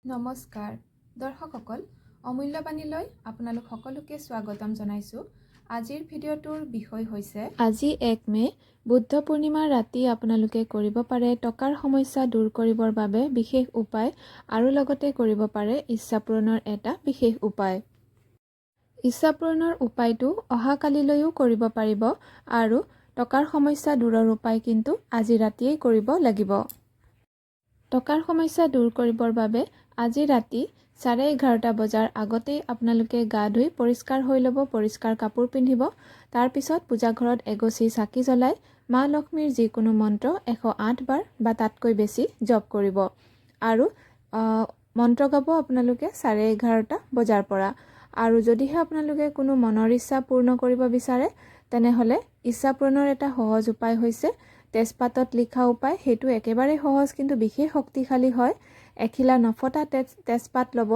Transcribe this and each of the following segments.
নমস্কাৰ দৰ্শকসকল, অমূল্যবাণীলৈ আপোনালোক সকলোকে স্বাগতম জনাইছোঁ। আজিৰ ভিডিঅ'টোৰ বিষয় হৈছে আজি 1 মে বুদ্ধ পূৰ্ণিমাৰ ৰাতি আপোনালোকে কৰিব পাৰে টকাৰ সমস্যা দূৰ কৰিবৰ বাবে বিশেষ উপায় আৰু লগতে কৰিব পাৰে ইচ্ছা পূৰণৰ এটা বিশেষ উপায়। ইচ্ছা পূৰণৰ উপায়টো অহাকালিলৈও কৰিব পাৰিব আৰু টকাৰ সমস্যা দূৰৰ উপায় কিন্তু আজি ৰাতিয়েই কৰিব লাগিব। টকাৰ সমস্যা দূৰ কৰিবৰ বাবে আজি ৰাতি 11:30 বজাৰ আগতেই আপোনালোকে গা ধুই পৰিষ্কাৰ হৈ ল'ব, পৰিষ্কাৰ কাপোৰ পিন্ধিব। তাৰপিছত পূজাঘৰত এগছি চাকি জ্বলাই মা লক্ষ্মীৰ যিকোনো মন্ত্ৰ 108 বাৰ বা তাতকৈ বেছি জপ কৰিব আৰু মন্ত্ৰ গাব আপোনালোকে 11:30 বজাৰ পৰা। আৰু যদিহে আপোনালোকে কোনো মনৰ ইচ্ছা পূৰ্ণ কৰিব বিচাৰে তেনেহ'লে ইচ্ছা পূৰণৰ এটা সহজ উপায় হৈছে তেজপাতত লিখা উপায়। সেইটো একেবাৰে সহজ কিন্তু বিশেষ শক্তিশালী হয়। এখিলা নফটা তেজপাত ল'ব,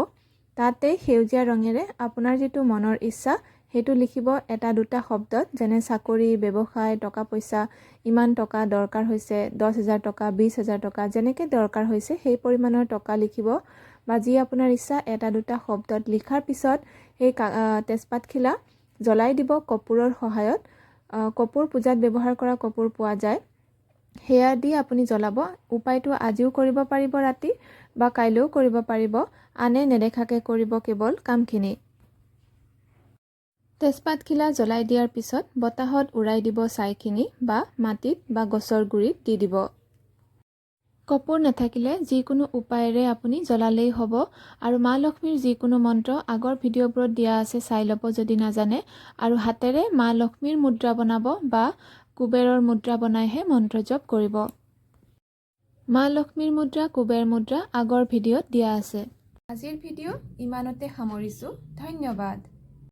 তাতে সেউজীয়া ৰঙেৰে আপোনাৰ যিটো মনৰ ইচ্ছা সেইটো লিখিব এটা দুটা শব্দত, যেনে চাকৰি, ব্যৱসায়, টকা পইচা, ইমান টকা দৰকাৰ হৈছে, 10,000 টকা, 20,000 টকা, যেনেকৈ দৰকাৰ হৈছে সেই পৰিমাণৰ টকা লিখিব বা যি আপোনাৰ ইচ্ছা এটা দুটা শব্দত লিখাৰ পিছত সেই তেজপাতখিলা জ্বলাই দিব কৰ্পূৰৰ সহায়ত। কৰ্পূৰ পূজাত ব্যৱহাৰ কৰা কৰ্পূৰ পোৱা যায়, সেয়া দি আপুনি জ্বলাব। উপায়টো আজিও কৰিব পাৰিব ৰাতি বা কাইলৈও কৰিব পাৰিব, আনে নেদেখাকৈ কৰিব কেৱল কামখিনি। তেজপাতখিলা জ্বলাই দিয়াৰ পিছত বতাহত উৰাই দিব ছাইখিনি বা মাটিত বা গছৰ গুৰিত দি দিব। কৰ্পূৰ নাথাকিলে যিকোনো উপায়েৰে আপুনি জ্বলালেই হ'ব। আৰু মা লক্ষ্মীৰ যিকোনো মন্ত্ৰ আগৰ ভিডিঅ'বোৰত দিয়া আছে, চাই ল'ব যদি নাজানে। আৰু হাতেৰে মা লক্ষ্মীৰ মুদ্ৰা বনাব বা কুবেৰৰ মুদ্ৰা বনাইহে মন্ত্ৰ জপ কৰিব। মা লক্ষ্মীৰ মুদ্ৰা, কুবেৰ মুদ্ৰা আগৰ ভিডিঅ'ত দিয়া আছে। আজিৰ ভিডিঅ' ইমানতে সামৰিছোঁ। ধন্যবাদ।